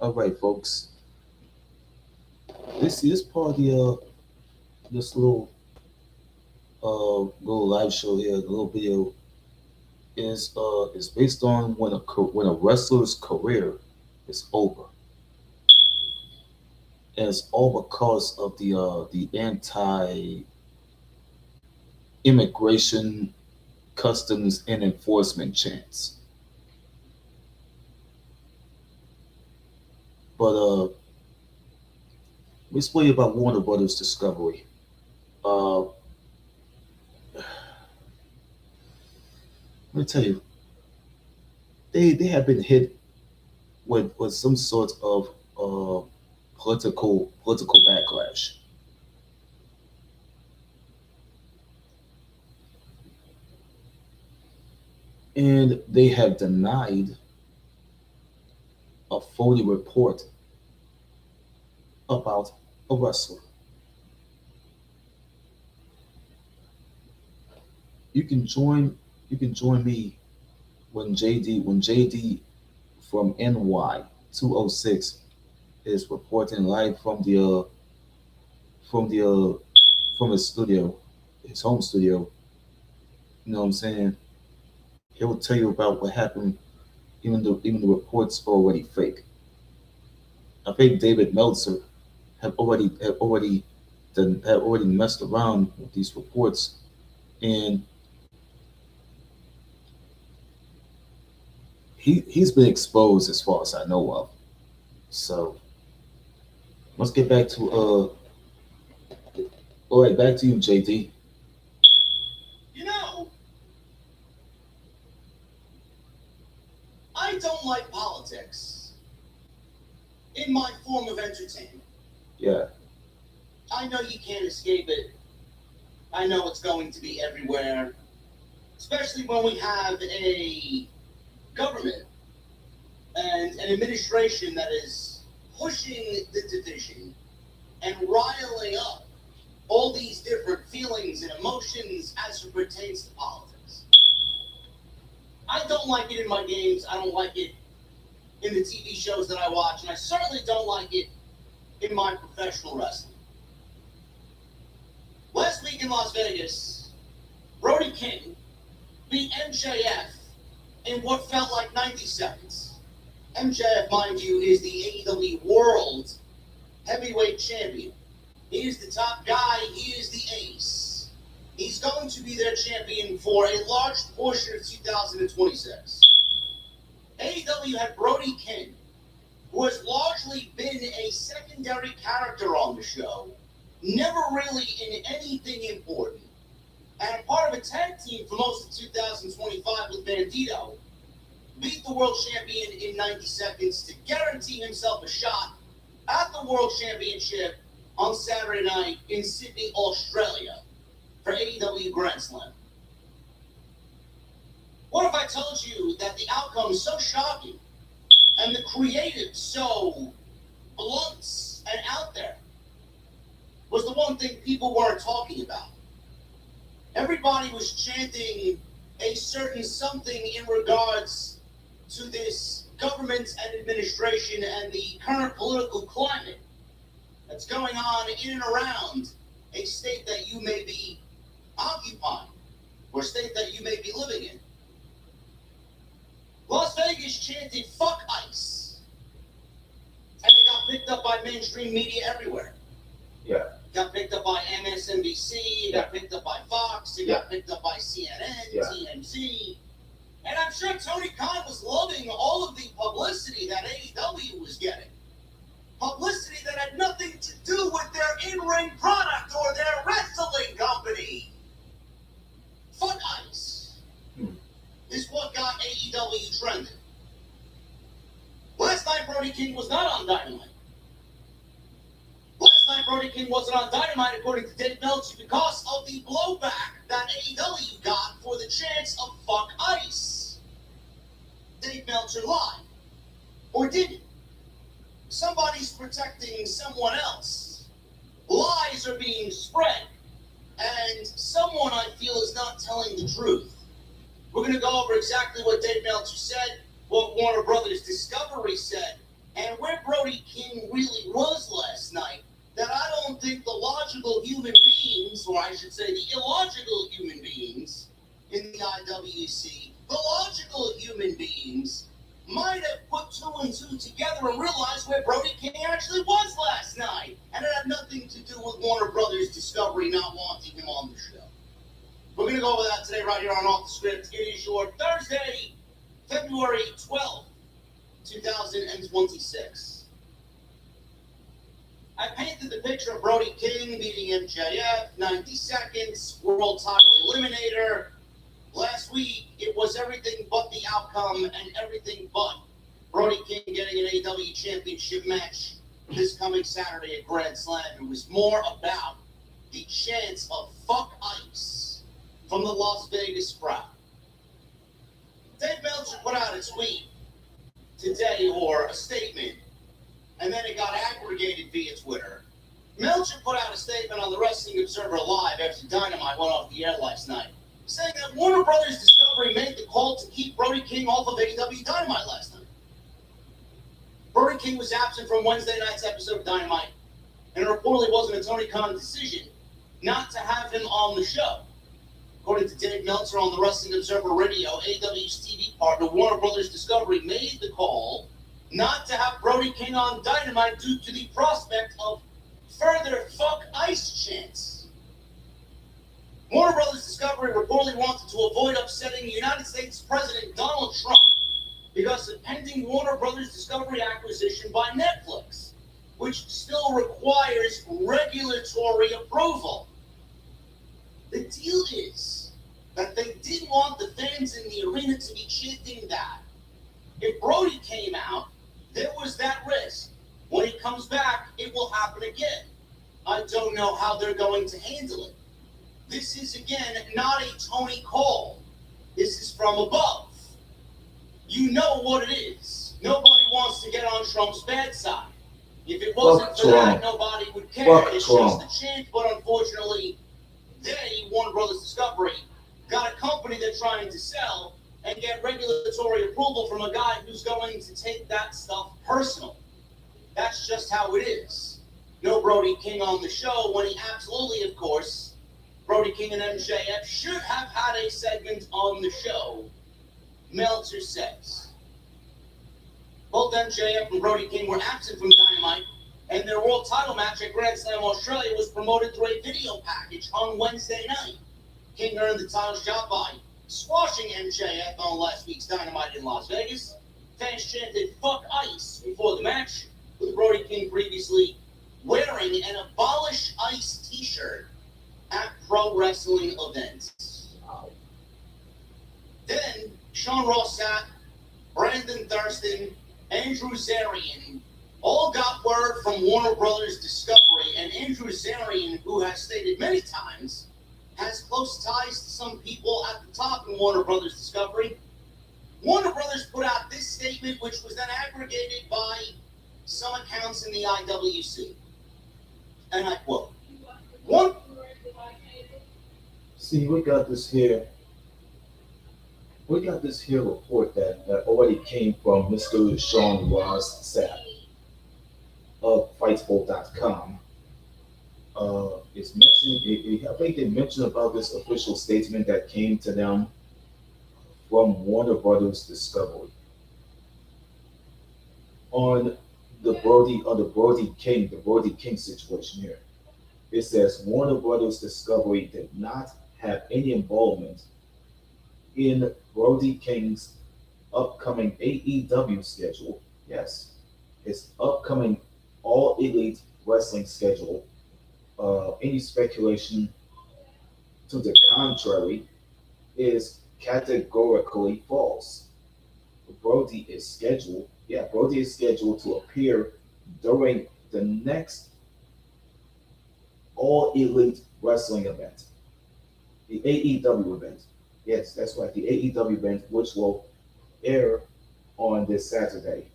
All right, folks. This part of the this little live show here, the little video is based on when a wrestler's career is over, and it's all because of the anti-immigration customs and enforcement chants. But let's play about Warner Brothers Discovery. Uh, let me tell you, they have been hit with some sort of uh, political backlash, and they have denied a phony report about a wrestler. You can join you can join me when JD from NY 206 is reporting live from the from his studio, his home studio. You know what I'm saying? He'll tell you about what happened, even the reports are already fake. I think David Meltzer have already messed around with these reports, and he's been exposed as far as I know of. So let's get back to all right, back to you, JD. You know, I don't like politics in my form of entertainment. Yeah, I know you can't escape it. I know it's going to be everywhere, especially when we have a government and an administration that is pushing the division and riling up all these different feelings and emotions as it pertains to politics. I don't like it in my games. I don't like it in the TV shows that I watch, and I certainly don't like it in my professional wrestling. Last week in Las Vegas, Brody King beat MJF in what felt like 90 seconds. MJF, mind you, is the AEW World Heavyweight Champion. He is the top guy. He is the ace. He's going to be their champion for a large portion of 2026. AEW had Brody King, who has largely been a secondary character on the show, never really in anything important, and part of a tag team for most of 2025 with Bandito, beat the world champion in 90 seconds to guarantee himself a shot at the World Championship on Saturday night in Sydney, Australia for AEW Grand Slam. What if I told you that the outcome is so shocking and the creative so blunt and out there was the one thing people weren't talking about? Everybody was chanting a certain something in regards to this government and administration and the current political climate that's going on in and around a state that you may be occupying or a state that you may be living in. Las Vegas chanted "fuck ICE," and it got picked up by mainstream media everywhere. yeah, It got picked up by MSNBC, it got picked up by Fox, it got picked up by CNN, Yeah. TMZ. And I'm sure Tony Khan was loving all of the publicity that AEW was getting. Publicity that had nothing to do with their in-ring product or their wrestling company. Fuck ICE is what got AEW trending. Last night, Brody King was not on Dynamite. Last night, Brody King wasn't on Dynamite, according to Dave Meltzer, because of the blowback that AEW got for the chance of fuck ICE. Dave Meltzer lied. Or didn't. Somebody's protecting someone else. Lies are being spread. And someone, I feel, is not telling the truth. We're going to go over exactly what Dave Meltzer said, what Warner Brothers Discovery said, and where Brody King really was last night, that I don't think the logical human beings, or I should say the illogical human beings in the IWC, the logical human beings might have put two and two together and realized where Brody King actually was last night. And it had nothing to do with Warner Brothers Discovery not wanting him on the show. We're going to go over that today right here on Off the Script. It is your Thursday, February 12th, 2026. I painted the picture of Brody King beating MJF, 90 seconds, world title eliminator. Last week, it was everything but the outcome and everything but Brody King getting an AEW championship match this coming Saturday at Grand Slam. It was more about the chants of fuck ICE from the Las Vegas crowd. Dave Meltzer put out a tweet today, or a statement, and then it got aggregated via Twitter. Meltzer put out a statement on the Wrestling Observer Live after Dynamite went off the air last night, saying that Warner Brothers Discovery made the call to keep Brody King off of AEW Dynamite last night. Brody King was absent from Wednesday night's episode of Dynamite, and it reportedly wasn't a Tony Khan decision not to have him on the show. According to Dave Meltzer on the Wrestling Observer Radio, AEW's TV partner Warner Brothers Discovery made the call not to have Brody King on Dynamite due to the prospect of further fuck ICE chants. Warner Brothers Discovery reportedly wanted to avoid upsetting United States President Donald Trump because of pending Warner Brothers Discovery acquisition by Netflix, which still requires regulatory approval. The deal is that they didn't want the fans in the arena to be chanting that. If Brody came out, there was that risk. When he comes back, it will happen again. I don't know how they're going to handle it. This is, again, not a Tony call. This is from above. You know what it is. Nobody wants to get on Trump's bad side. If it wasn't for that, nobody would care. It's just a chant, but unfortunately, they, Warner Brothers Discovery, got a company they're trying to sell and get regulatory approval from a guy who's going to take that stuff personal. That's just how it is. No Brody King on the show when he absolutely, of course, Brody King and MJF should have had a segment on the show, Meltzer says. Both MJF and Brody King were absent from Dynamite, and their world title match at Grand Slam Australia was promoted through a video package on Wednesday night. King earned the title's job by squashing MJF on last week's Dynamite in Las Vegas. Fans chanted "fuck ICE" before the match, with Brody King previously wearing an "Abolish ICE" t-shirt at pro wrestling events. Then Sean Ross Sapp, Brandon Thurston, Andrew Zarian all got word from Warner Brothers Discovery, and Andrew Zarian, who has stated many times, has close ties to some people at the top in Warner Brothers Discovery. Warner Brothers put out this statement, which was then aggregated by some accounts in the IWC. And I quote, "One." See, we got this here report that already came from Mr. Sean Ross Sapp of Fightful.com. It's mentioned, I think they mentioned about this official statement that came to them from Warner Brothers Discovery on the Brody King situation here. It says Warner Brothers Discovery did not have any involvement in Brody King's upcoming AEW schedule. Yes, his upcoming All Elite Wrestling schedule. Any speculation to the contrary is categorically false. Brody is scheduled to appear during the next All Elite Wrestling event, the AEW event. Yes, that's right, the AEW event, which will air on this Saturday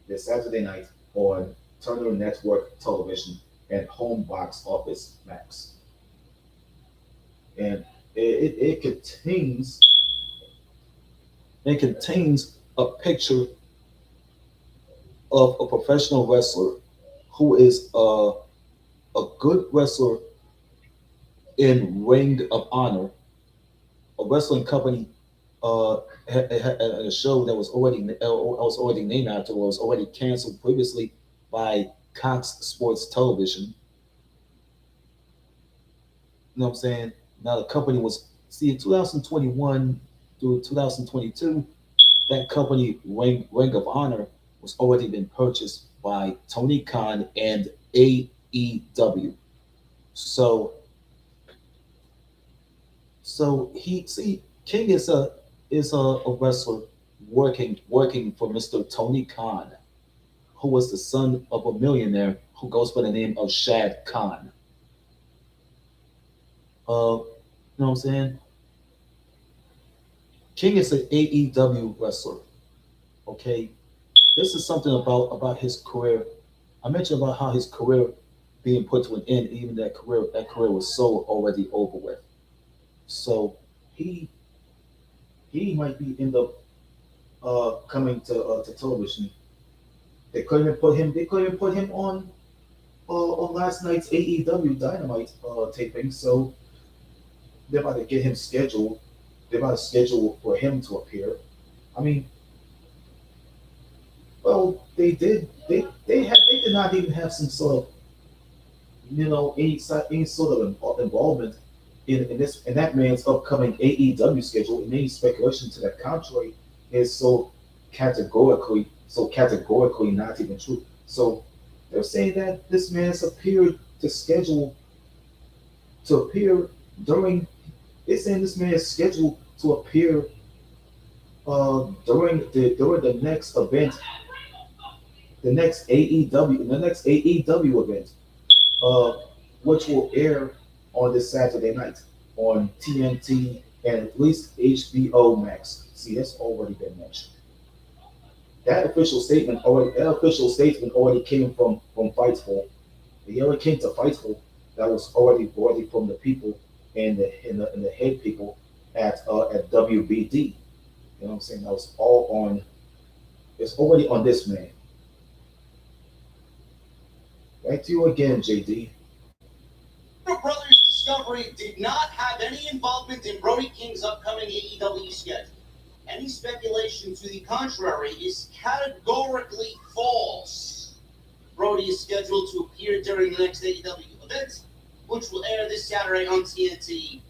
night on Turner Network Television and Home Box Office Max. And it contains a picture of a professional wrestler who is a good wrestler in Ring of Honor, a wrestling company, had a show that was already named after, or was already canceled previously by Cox Sports Television. You know what I'm saying? Now the company was, see, in 2021 through 2022, that company Ring of Honor was already been purchased by Tony Khan and AEW. So he, see, King is a wrestler working for Mr. Tony Khan, who was the son of a millionaire who goes by the name of Shad Khan. You know what I'm saying? King is an AEW wrestler. Okay, this is something about his career. I mentioned about how his career being put to an end, even that career was so already over with. So he he might be end up coming to television. They couldn't put him on last night's AEW Dynamite taping. So they're about to get him scheduled. They're about to schedule for him to appear. I mean, well, they did. They did not even have some sort of, any sort of involvement in that man's upcoming AEW schedule. And any speculation to the contrary is so categorically not even true. So they're saying that this man's appeared to schedule to appear during. They're saying this man is scheduled to appear during the next event, the next AEW event, uh, which will air on this Saturday night on TNT and at least HBO Max. See, that's already been mentioned. That official statement already came from Fightful. It already came to Fightful. That was already from the people and the head people at WBD. You know what I'm saying? That was all on. It's already on this man. Back to you again, JD. Warner Brothers Discovery did not have any involvement in Brody King's upcoming AEW schedule. Any speculation to the contrary is categorically false. Brody is scheduled to appear during the next AEW event, which will air this Saturday on TNT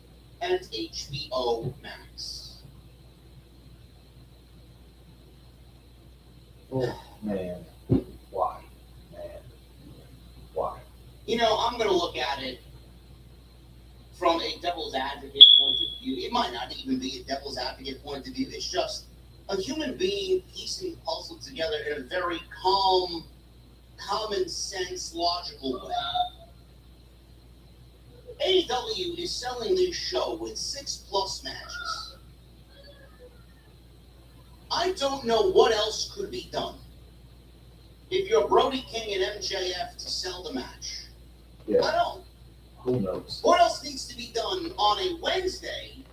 and HBO Max. Oh man, why, man, why? I'm going to look at it from a devil's advocate point of view. It might not even be a devil's advocate point of view. It's just a human being piecing the puzzle together in a very calm, common sense, logical way. AEW is selling this show with 6+ matches. I don't know what else could be done if you're Brody King and MJF to sell the match. Yeah. I don't. Who knows? What else needs to be done on a Wednesday,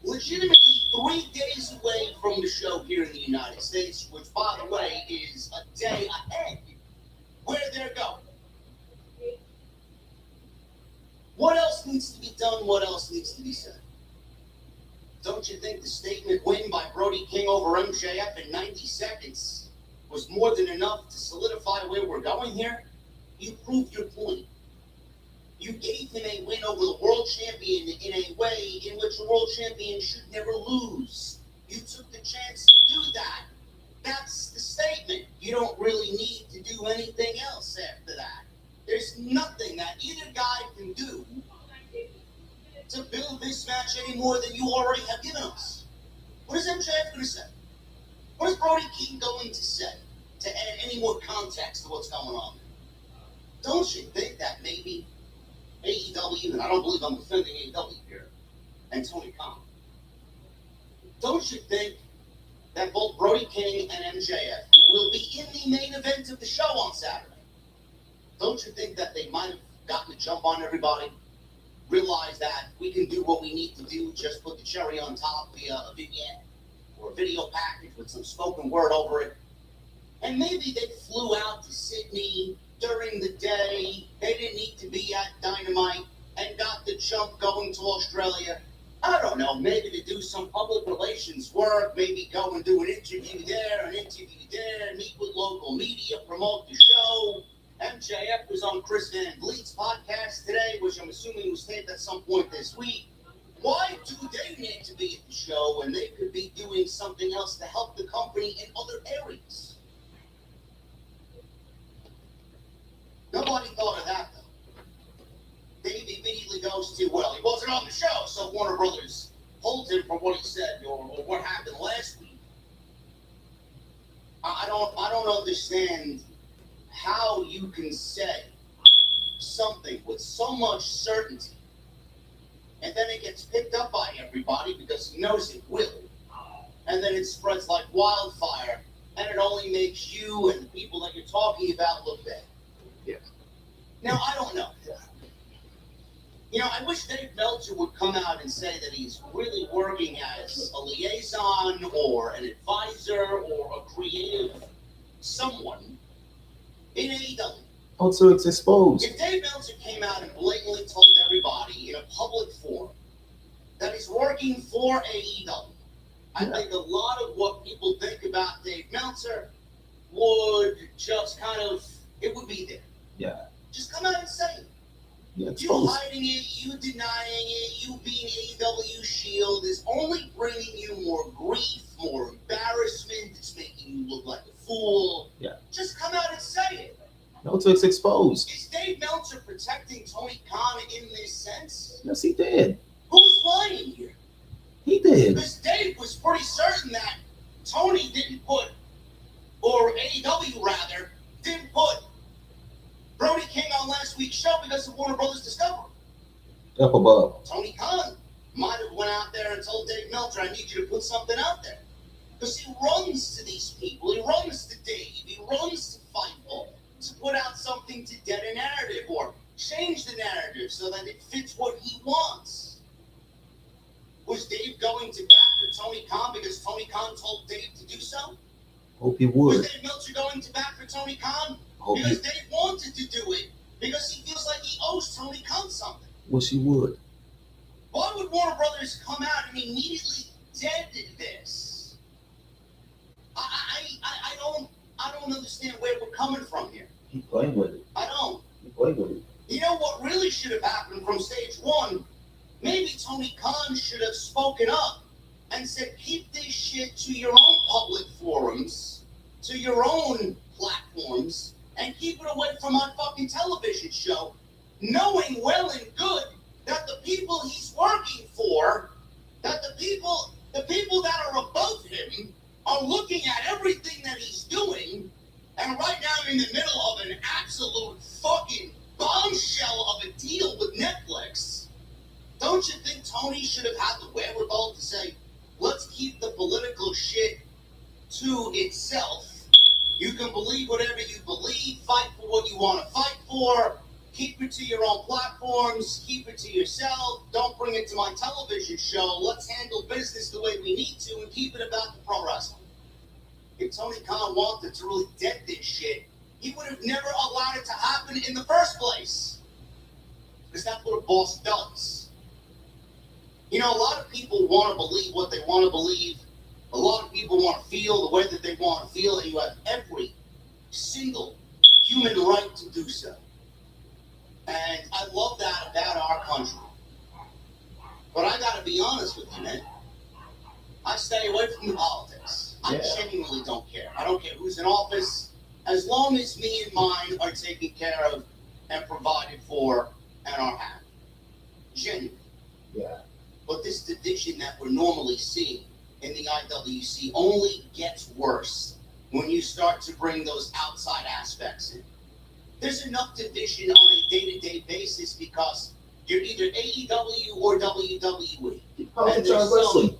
legitimately 3 days away from the show here in the United States, which, by the way, is a day ahead where they're going? What else needs to be done? What else needs to be said? Don't you think the statement win by Brody King over MJF in 90 seconds was more than enough to solidify where we're going here? You proved your point. You gave him a win over the world champion in a way in which a world champion should never lose. You took the chance to do that. That's the statement. You don't really need to do anything else after that. There's nothing that either guy can do to build this match any more than you already have given us. What is MJF going to say? What is Brody King going to say to add any more context to what's going on? Don't you think that maybe AEW, and I don't believe I'm defending AEW here, and Tony Khan, don't you think that both Brody King and MJF will be in the main event of the show on Saturday? Don't you think that they might have gotten the jump on everybody, realized that we can do what we need to do, just put the cherry on top via a vignette or a video package with some spoken word over it? And maybe they flew out to Sydney during the day. They didn't need to be at Dynamite and got the jump going to Australia. I don't know, maybe to do some public relations work, maybe go and do an interview there, meet with local media, promote the show. MJF was on Chris Van Vliet's podcast today, which I'm assuming was taped at some point this week. Why do they need to be at the show when they could be doing something else to help the company in other areas? Nobody thought of that, though. Dave immediately goes to, well, he wasn't on the show, so Warner Brothers holds him for what he said or what happened last week. I don't understand how you can say something with so much certainty and then it gets picked up by everybody because he knows it will, and then it spreads like wildfire, and it only makes you and the people that you're talking about look bad. Yeah. Now, I don't know. You know, I wish Dave Meltzer would come out and say that he's really working as a liaison or an advisor or a creative someone in AEW. Oh, so it's exposed. If Dave Meltzer came out and blatantly told everybody in a public forum that he's working for AEW, I think a lot of what people think about Dave Meltzer would just kind of, it would be there. Yeah. Just come out and say it. Yeah, You hiding it, you denying it, you being AEW shield is only bringing you more grief, more embarrassment. It's making you look like a fool. Yeah. Just come out and say it. No, so it's exposed. Is Dave Meltzer protecting Tony Khan in this sense? Yes, he did. Who's lying here? He did. Because Dave was pretty certain that Tony didn't put, or AEW rather, didn't put Brody King on last week's show because of Warner Brothers Discovery. Up above. Tony Khan might have went out there and told Dave Meltzer, I need you to put something out there. Because he runs to these people. He runs to Dave. He runs to Fightful to put out something to dead a narrative or change the narrative so that it fits what he wants. Was Dave going to bat for Tony Khan because Tony Khan told Dave to do so? Hope he would. Was Dave Meltzer going to bat for Tony Khan Hope because he Dave wanted to do it because he feels like he owes Tony Khan something? wish he would. Why would Warner Brothers come out and immediately dead this? I don't understand where we're coming from here. He played with it. I don't. He played with it. You know what really should have happened from stage one? Maybe Tony Khan should have spoken up and said, keep this shit to your own public forums, to your own platforms, and keep it away from my fucking television show, knowing well and good that the people he's working for, that the people that are above him are looking at everything that he's doing, and right now I'm in the middle of an absolute fucking bombshell of a deal with Netflix. Don't you think Tony should have had the wherewithal to say, let's keep the political shit to itself. You can believe whatever you believe, fight for what you want to fight for, keep it to your own platforms, keep it to yourself, don't bring it to my television show, let's handle business the way we need to and keep it about the pro wrestling. If Tony Khan wanted to really dead this shit, he would have never allowed it to happen in the first place. Because that's what a boss does. You know, a lot of people want to believe what they want to believe. A lot of people want to feel the way that they want to feel, and you have every single human right to do so. And I love that about our country. But I got to be honest with you, man. I stay away from the politics. I genuinely don't care. I don't care who's in office. As long as me and mine are taken care of and provided for and are happy. Genuinely. Yeah. But this division that we're normally seeing in the IWC only gets worse when you start to bring those outside aspects in. There's enough division on a day-to-day basis because you're either AEW or WWE. And there's some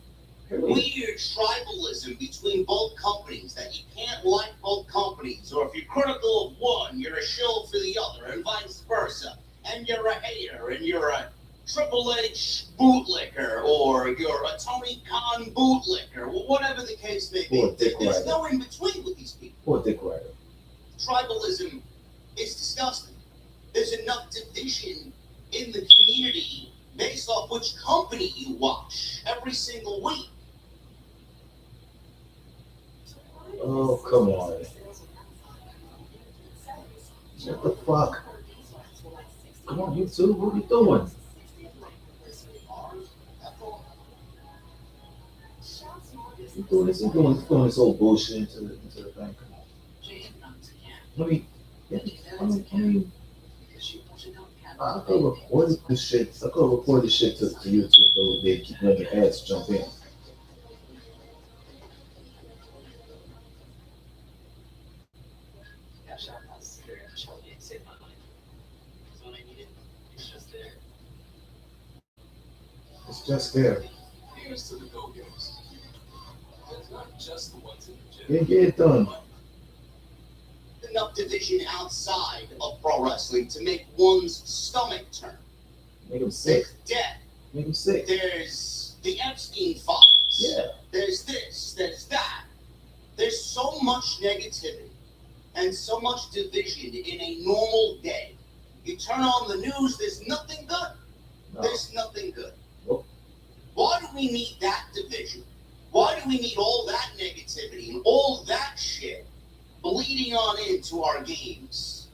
weird tribalism between both companies that you can't like both companies. Or if you're critical of one, you're a shill for the other, and vice versa. And you're a hater, and you're a Triple H bootlicker, or you're a Tony Khan bootlicker, whatever the case may be. There's no in between with these people. Poor Dick Ryder. Tribalism is disgusting. There's enough division in the community based off which company you watch every single week. Oh, come on. What the fuck? Come on, you two, what are you doing? He's doing this whole bullshit into the thing. I could record this shit. I could record this shit to YouTube though. They keep letting the ads jump in. It's just there. Here's to the go-getters. There's not just the ones in the gym. Get it done. Enough division outside of pro wrestling to make one's stomach turn. Make him sick. There's death. Make him sick. There's the Epstein files. Yeah. There's this. There's that. There's so much negativity and so much division in a normal day. You turn on the news, there's nothing good. No. There's nothing good. Nope. Why do we need that division? Why do we need all that negativity and all that shit bleeding on into our games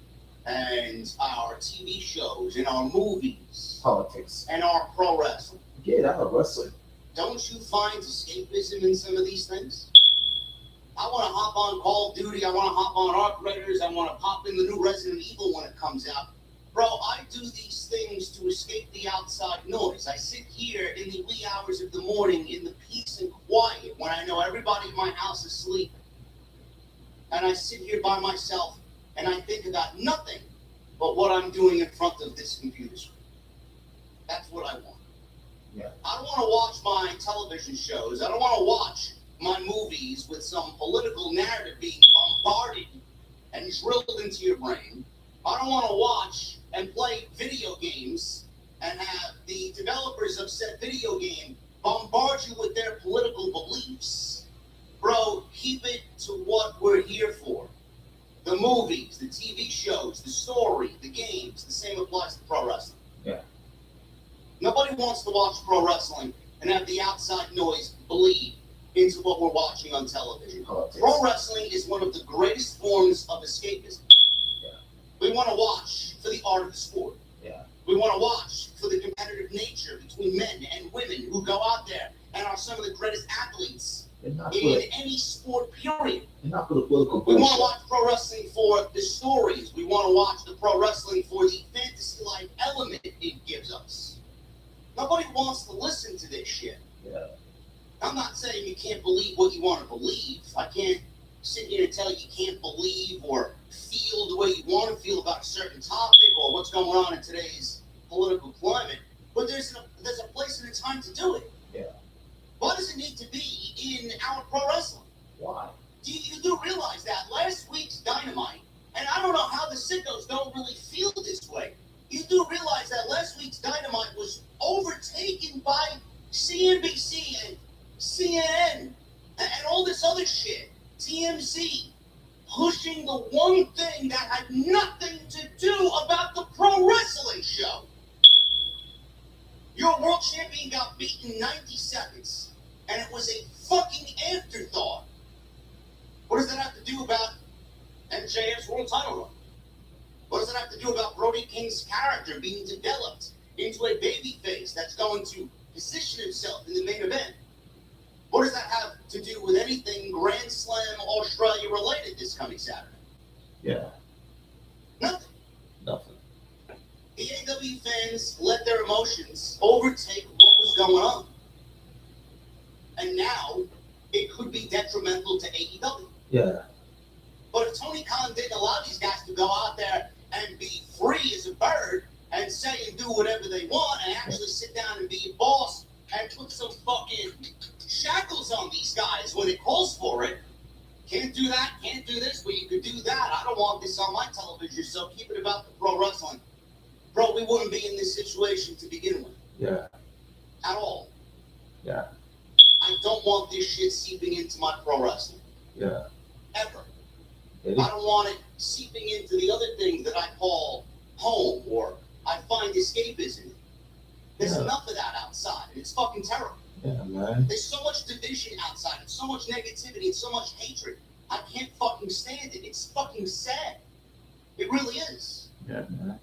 and our TV shows and our movies? Politics. And our pro wrestling? Get out of wrestling. Don't you find escapism in some of these things? I want to hop on Call of Duty. I want to hop on Arc Raiders. I want to pop in the new Resident Evil when it comes out. Bro, I do these things to escape the outside noise. I sit here in the wee hours of the morning in the peace and quiet when I know everybody in my house is sleeping. And I sit here by myself and I think about nothing but what I'm doing in front of this computer screen. That's what I want. Yeah. I don't want to watch my television shows. I don't want to watch my movies with some political narrative being bombarded and drilled into your brain. I don't want to watch and play video games and have the developers of said video game bombard you with their political beliefs. Bro, keep it to what we're here for. The movies, the TV shows, the story, the games. The same applies to pro wrestling. Yeah. Nobody wants to watch pro wrestling and have the outside noise bleed into what we're watching on television. Politics. Pro wrestling is one of the greatest forms of escapism. Yeah. We want to watch for the art of the sport. Yeah. We want to watch for the competitive nature between men and women who go out there and are some of the greatest athletes in any sport, period. And not for the political We bullshit. want to watch pro wrestling for the stories. We want to watch the pro wrestling for the fantasy-like element it gives us. Nobody wants to listen to this shit. Yeah. I'm not saying you can't believe what you want to believe. I can't sit here and tell you can't believe or feel the way you want to feel about a certain topic or what's going on in today's political climate. But there's a place and a time to do it. Yeah. Why does it need to be in our pro wrestling? Why? You do realize that last week's Dynamite, and I don't know how the sickos don't really feel this way. You do realize that last week's Dynamite was overtaken by CNBC and CNN and all this other shit. TMZ pushing the one thing that had nothing to do about the pro wrestling show. Your world champion got beaten in 90 seconds, and it was a fucking afterthought. What does that have to do about MJF's world title run? What does it have to do about Brody King's character being developed into a babyface that's going to position himself in the main event? What does that have to do with anything Grand Slam Australia related this coming Saturday? Yeah. Nothing. Nothing. The AEW fans let their emotions overtake what was going on. And now it could be detrimental to AEW. Yeah. But if Tony Khan didn't allow these guys to go out there and be free as a bird and say and do whatever they want and actually sit down and be a boss and put some fucking shackles on these guys when it calls for it, can't do that, can't do this, but you could do that. I don't want this on my television, so keep it about the pro wrestling. Bro, we wouldn't be in this situation to begin with. Yeah. At all. Yeah. I don't want this shit seeping into my pro wrestling. Yeah. Ever. It, I don't want it seeping into the other things that I call home or I find escapism in. There's enough of that outside, and it's fucking terrible. Yeah, man. There's so much division outside, and so much negativity, and so much hatred. I can't fucking stand it. It's fucking sad. It really is. Yeah, man.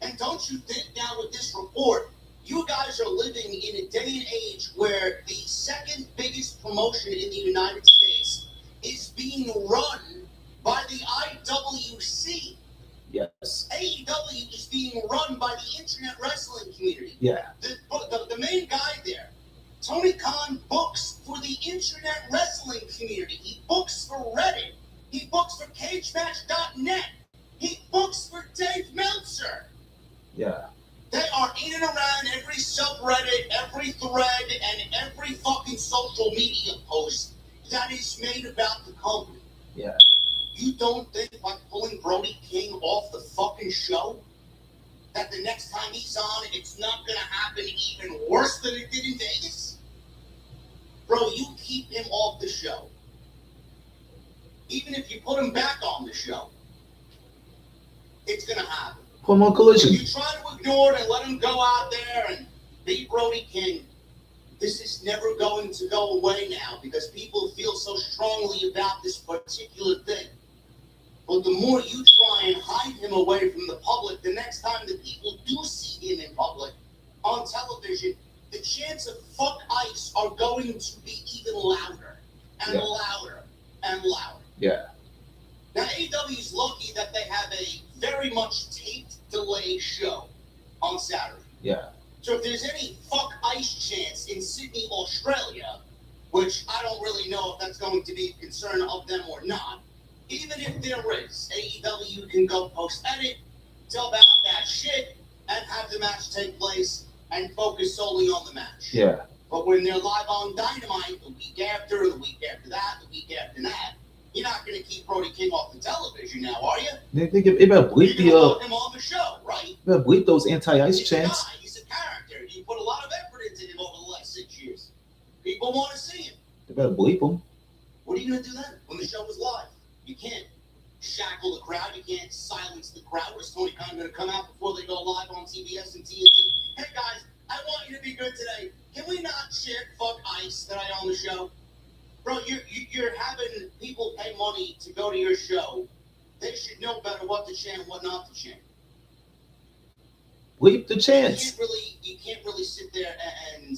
And don't you think now with this report, you guys are living in a day and age where the second biggest promotion in the United States is being run by the IWC. Yes. AEW is being run by the internet wrestling community. Yeah. The main guy there, Tony Khan, books for the internet wrestling community. He books for Reddit. He books for CageMatch.net. He books for Dave Meltzer. Yeah. They are in and around every subreddit, every thread, and every fucking social media post that is made about the company. Yeah. You don't think by pulling Brody King off the fucking show that the next time he's on, it's not going to happen even worse than it did in Vegas? Bro, you keep him off the show. Even if you put him back on the show, it's going to happen. Put him on Collision. If you try to ignore it and let him go out there and beat Brody King, this is never going to go away now because people feel so strongly about this particular thing. But the more you try and hide him away from the public, the next time that people do see him in public on television, the chants of fuck ICE are going to be even louder and louder and louder. Yeah. Now, AEW's lucky that they have a very much taped delay show on Saturday. Yeah. So if there's any fuck ICE chants in Sydney, Australia, which I don't really know if that's going to be a concern of them or not, even if there is, AEW can go post-edit, tell about that shit, and have the match take place and focus solely on the match. Yeah. But when they're live on Dynamite the week after, the week after that, the week after that, you're not going to keep Brody King off the television now, are you? They better bleep You're going to put him on the show, right? You better bleep those anti-ICE He's chants. a guy. He's a character. You put a lot of effort into him over the last 6 years. People want to see him. They better bleep him. What are you going to do then when the show is live? You can't shackle the crowd. You can't silence the crowd. Is Tony Khan going to come out before they go live on TBS and TNT? Hey, guys, I want you to be good today. Can we not share fuck ICE that I on the show? Bro, you're having people pay money to go to your show. They should know better what to chant and what not to chant. Bleep the chants. You can't really sit there and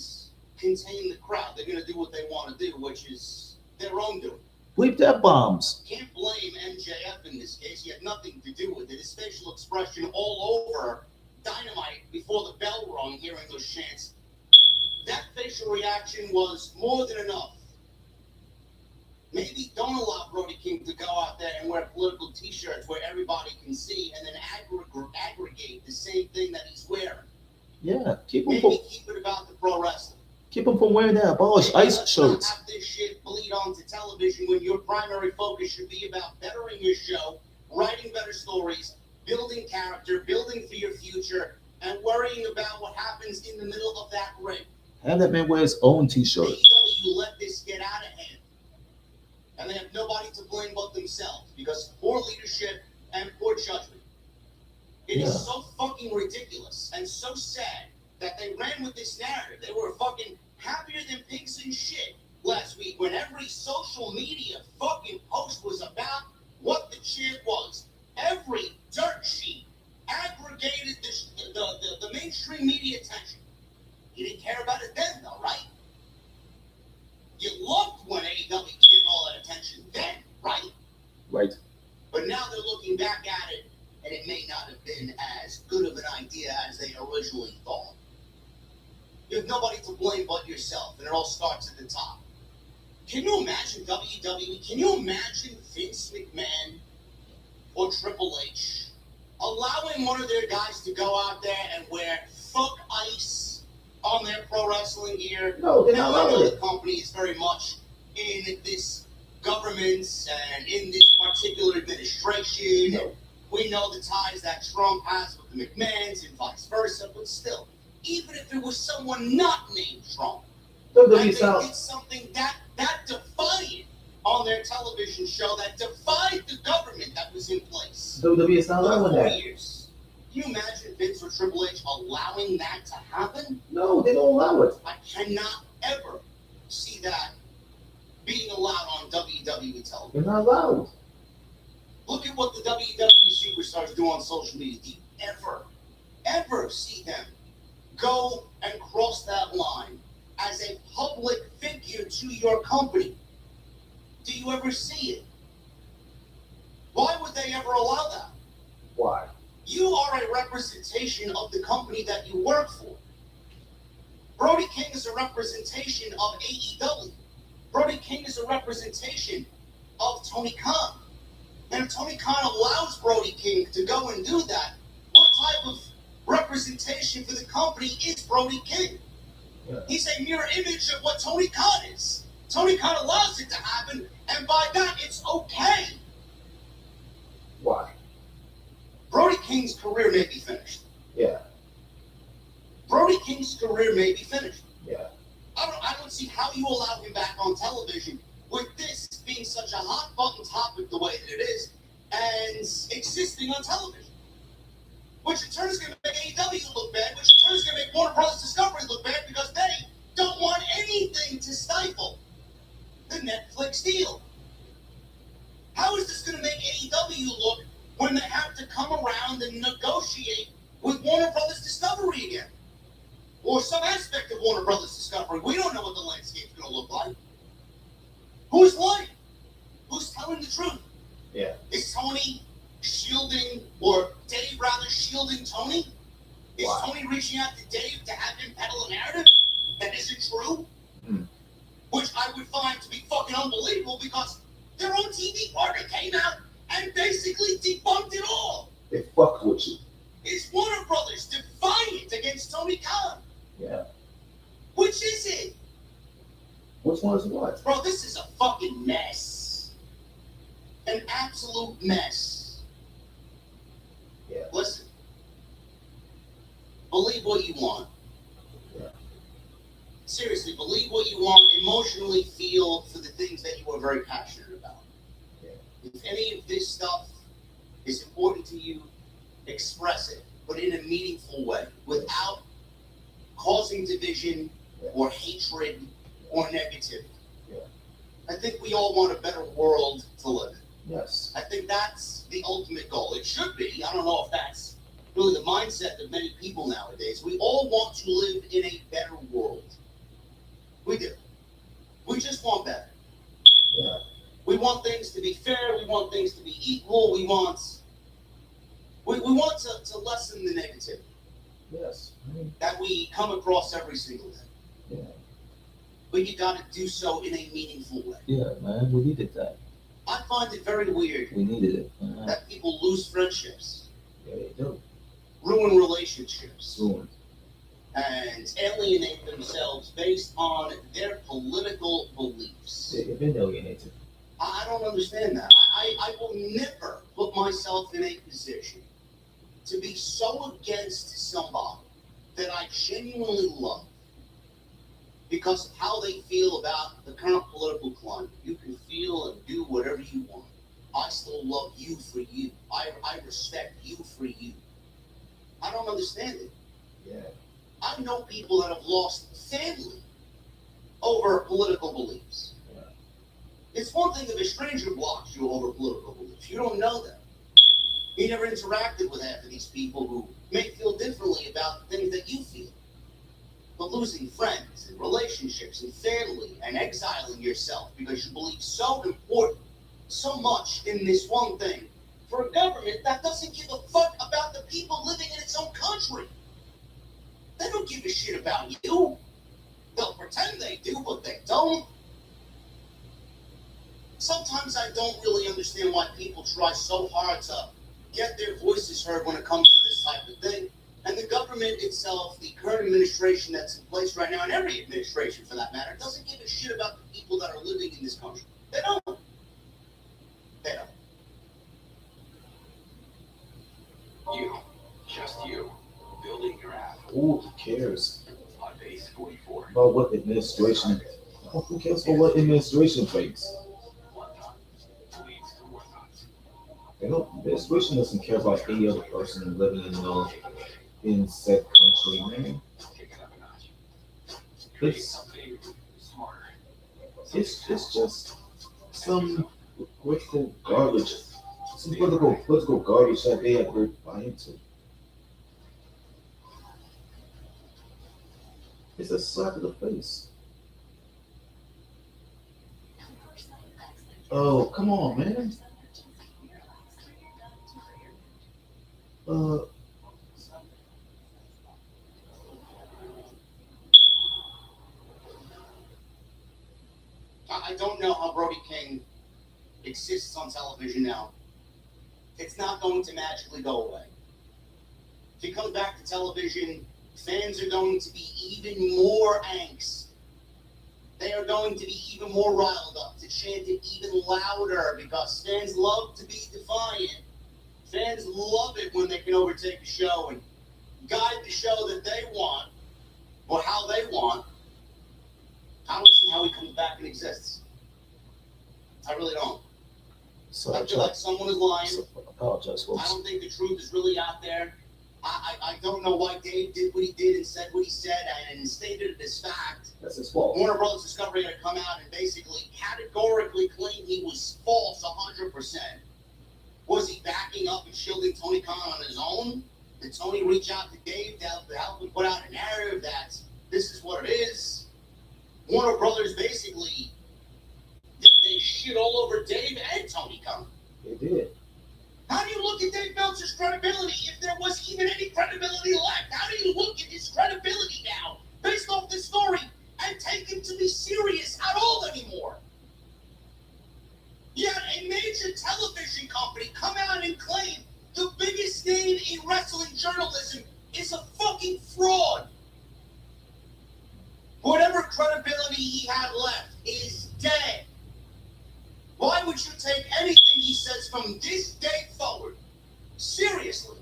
contain the crowd. They're going to do what they want to do, which is their own doing. Bleep that bombs. Can't blame MJF in this case. He had nothing to do with it. His facial expression all over Dynamite before the bell rung, hearing those chants. That facial reaction was more than enough. Maybe don't allow Brody King to go out there and wear political t-shirts where everybody can see and then aggregate the same thing that he's wearing. Yeah, keep him Maybe keep it about the pro wrestling. Keep him from wearing that abolish ICE Let's shirts. not have this shit bleed onto television when your primary focus should be about bettering your show, writing better stories, building character, building for your future, and worrying about what happens in the middle of that ring. Have that man wear his own t-shirt. AEW let this get out of hand. And they have nobody to blame but themselves because of poor leadership and poor judgment. It is so fucking ridiculous and so sad that they ran with this narrative. They were fucking happier than pigs in shit last week when every social media fucking post was about what the chant was. Every dirt sheet aggregated the mainstream media attention. You didn't care about it then, though, right? You loved when AEW was getting all that attention then, right? Right. But now they're looking back at it, and it may not have been as good of an idea as they originally thought. You have nobody to blame but yourself, and it all starts at the top. Can you imagine WWE? Can you imagine Vince McMahon or Triple H allowing one of their guys to go out there and wear fuck ICE on their pro wrestling gear? No, they're not Now, I know allowing the it. company is very much in this government and in this particular administration. No. We know the ties that Trump has with the McMahons and vice versa, but still, even if it was someone not named Trump. WWE And they style. did something that defiant on their television show that defied the government that was in place WWE style for allowing 4 that. years. Can you imagine Vince or Triple H allowing that to happen? No, they don't allow it. I cannot ever see that being allowed on WWE television. They're not allowed. Look at what the WWE superstars do on social media. Do you ever see them go and cross that line as a public figure to your company? Do you ever see it? Why would they ever allow that? Why? You are a representation of the company that you work for. Brody King is a representation of AEW. Brody King is a representation of Tony Khan. And if Tony Khan allows Brody King to go and do that, what type of representation for the company is Brody King? Yeah. He's a mirror image of what Tony Khan is. Tony Khan allows it to happen, and by that, it's okay. Why? Brody King's career may be finished. Yeah. Brody King's career may be finished. Yeah. I don't see how you allow him back on television with this being such a hot button topic the way that it is and existing on television. Which in turn is going to make AEW look bad, which in turn is going to make Warner Bros. Discovery look bad because they don't want anything to stifle the Netflix deal. How is this going to make AEW look when they have to come around and negotiate with Warner Bros. Discovery again? Or some aspect of Warner Bros. Discovery. We don't know what the landscape's going to look like. Who's lying? Who's telling the truth? Yeah. Is Tony shielding, or Dave rather, shielding Tony? Is Wow. Tony reaching out to Dave to have him peddle a narrative that isn't true? Which I would find to be fucking unbelievable because their own TV partner came out and basically debunked it all. They fuck with you. It's Warner Brothers defiant against Tony Khan. Yeah. Which is it? Which one is what? Bro, this is a fucking mess. An absolute mess. Yeah. Listen. Believe what you want. Yeah. Seriously, believe what you want. Emotionally feel for the things that you are very passionate about. Yeah. If any of this stuff is important to you, express it, but in a meaningful way, without causing division or hatred or negativity. Yeah. I think we all want a better world to live in. Yes. I think that's the ultimate goal. It should be. I don't know if that's really the mindset of many people nowadays. We all want to live in a better world. We do. We just want better. Yeah. We want things to be fair. We want things to be equal. We want to lessen the negativity Yes. that we come across every single day. Yeah. But you got to do so in a meaningful way. Yeah, man, we needed that. I find it very weird We needed it. Man. that people lose friendships, Yeah, they do. ruin relationships, Soon. and alienate themselves based on their political beliefs. They've been alienated. I don't understand that. I will never put myself in a position to be so against somebody that I genuinely love because of how they feel about the current political climate. You can feel and do whatever you want. I still love you for you. I respect you for you. I don't understand it. Yeah. I know people that have lost family over political beliefs. Yeah. It's one thing if a stranger blocks you over political beliefs. You don't know them. You never interacted with half of these people who may feel differently about the things that you feel. But losing friends and relationships and family and exiling yourself because you believe so important, so much in this one thing for a government that doesn't give a fuck about the people living in its own country. They don't give a shit about you. They'll pretend they do, but they don't. Sometimes I don't really understand why people try so hard to get their voices heard when it comes to this type of thing. And the government itself, the current administration that's in place right now, and every administration for that matter, doesn't give a shit about the people that are living in this country. They don't. They don't. You, just you. building your app Who cares on base 44. about what administration? Who cares about what administration thinks? One thought leads to more thoughts. You know, administration doesn't care about any other person living in said country, man. Kick it up a notch. Create It's something smarter. it's just some political garbage, some political garbage that they have to buy into. It's a slap in the face. Oh, come on, man. Uh, I don't know how Brody King exists on television now. It's not going to magically go away. If he comes back to television, fans are going to be even more angst. They are going to be even more riled up to chant it even louder because fans love to be defiant. Fans love it when they can overtake the show and guide the show that they want or how they want. I don't see how he comes back and exists. I really don't. so I feel like someone is lying. apologize, I folks. don't think the truth is really out there. I don't know why Dave did what he did and said what he said and stated it as fact. That's his fault. Warner Brothers Discovery had to come out and basically categorically claim he was false 100%. Was he backing up and shielding Tony Khan on his own? Did Tony reach out to Dave to help him put out a narrative that this is what it is? Warner Brothers basically they shit all over Dave and Tony Khan. They did. How do you look at Dave Meltzer's credibility if there was even any credibility left? How do you look at his credibility now based off this story and take him to be serious at all anymore? You had a major television company come out and claim the biggest name in wrestling journalism is a fucking fraud. Whatever credibility he had left is dead. Why would you take anything he says from this day forward seriously?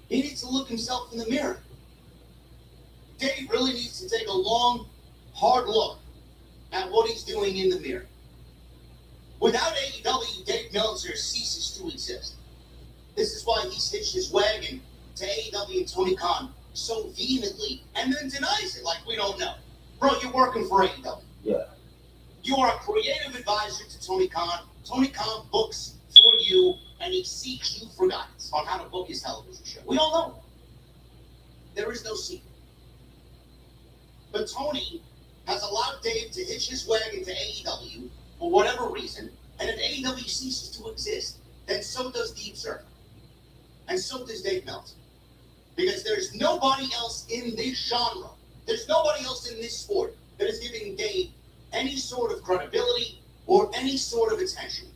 He needs to look himself in the mirror. Dave really needs to take a long, hard look at what he's doing in the mirror. Without AEW, Dave Meltzer ceases to exist. This is why he's hitched his wagon to AEW and Tony Khan so vehemently and then denies it like we don't know. Bro, you're working for AEW. Yeah. You are a creative advisor to Tony Khan. Tony Khan books for you, and he seeks you for guidance on how to book his television show. We all know. There is no secret. But Tony has allowed Dave to hitch his wagon to AEW for whatever reason, and if AEW ceases to exist, then so does the Observer. And so does Dave Meltzer. Because there's nobody else in this genre, there's nobody else in this sport that is giving Dave any sort of credibility or any sort of attention.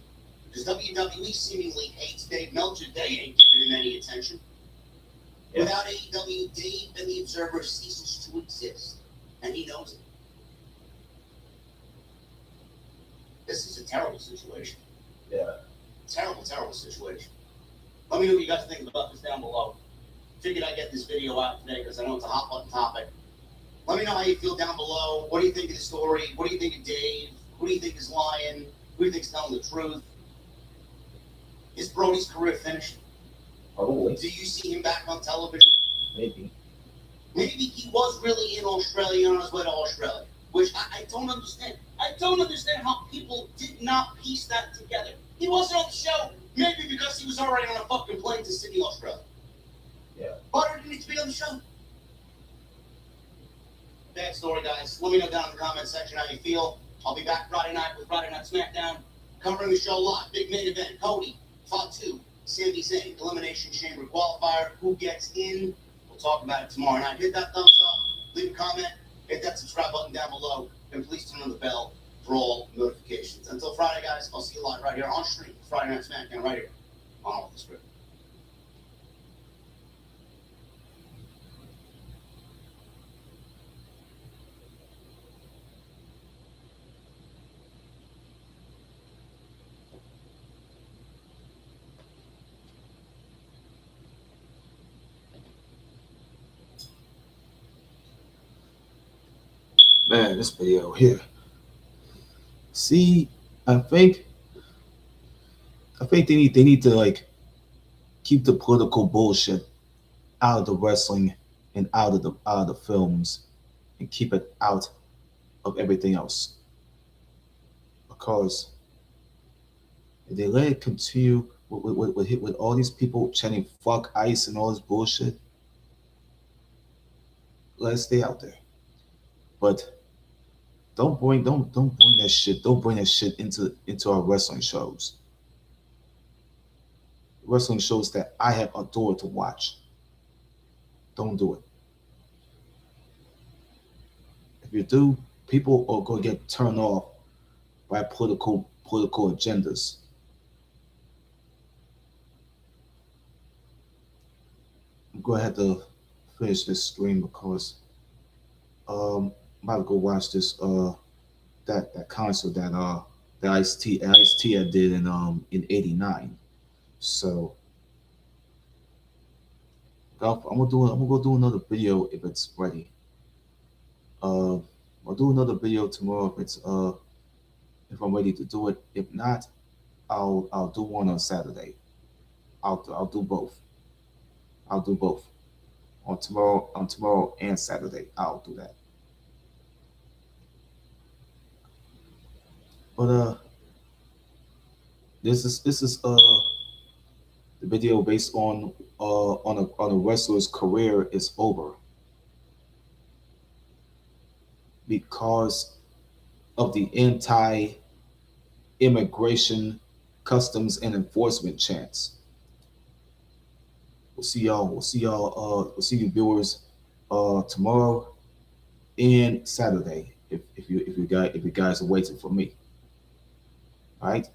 Because WWE seemingly hates Dave Meltzer. They ain't giving him any attention. Yeah. Without AEW, Dave and the Observer ceases to exist. And he knows it. This is a terrible situation. Yeah. Terrible, terrible situation. Let me know what you guys think about this down below. Figured I'd get this video out today because I know it's a hot button topic. Let me know how you feel down below. What do you think of the story? What do you think of Dave? Who do you think is lying? Who do you think is telling the truth? Is Brody's career finished? Probably. Do you see him back on television? Maybe. Maybe he was really in Australia on his way to Australia, which I don't understand. I don't understand how people did not piece that together. He wasn't on the show, maybe because he was already on a fucking plane to Sydney, Australia. Yeah. Butter didn't need to be on the show. Bad story, guys. Let me know down in the comment section how you feel. I'll be back Friday night with Friday Night SmackDown, covering the show live. Big main event. Cody, Fatu, Sami Zayn, Elimination Chamber qualifier. Who gets in? We'll talk about it tomorrow night. Hit that thumbs up, leave a comment, hit that subscribe button down below, and please turn on the bell for all notifications. Until Friday, guys, I'll see you live right here on stream. Friday Night SmackDown right here on Off the Script. Man, this video here. See, I think they need to like keep the political bullshit out of the wrestling and out of the films and keep it out of everything else. Because if they let it continue with all these people chanting "fuck ICE" and all this bullshit, let it stay out there. But don't bring that shit. Don't bring that shit into our wrestling shows. Wrestling shows that I have adored to watch. Don't do it. If you do, people are gonna get turned off by political agendas. I'm gonna have to finish this stream because I'm about to go watch this that concert that Ice T I did in '89. So I'm gonna go do another video if it's ready. Uh, I'll do another video tomorrow if I'm ready to do it. If not, I'll do one on Saturday. I'll do both. I'll do both on tomorrow and Saturday. I'll do that. But this is the video based on a wrestler's career is over because of the anti-immigration customs and enforcement chants. We'll see y'all. We'll see y'all. We'll see you viewers tomorrow and Saturday if you guys are waiting for me. All right.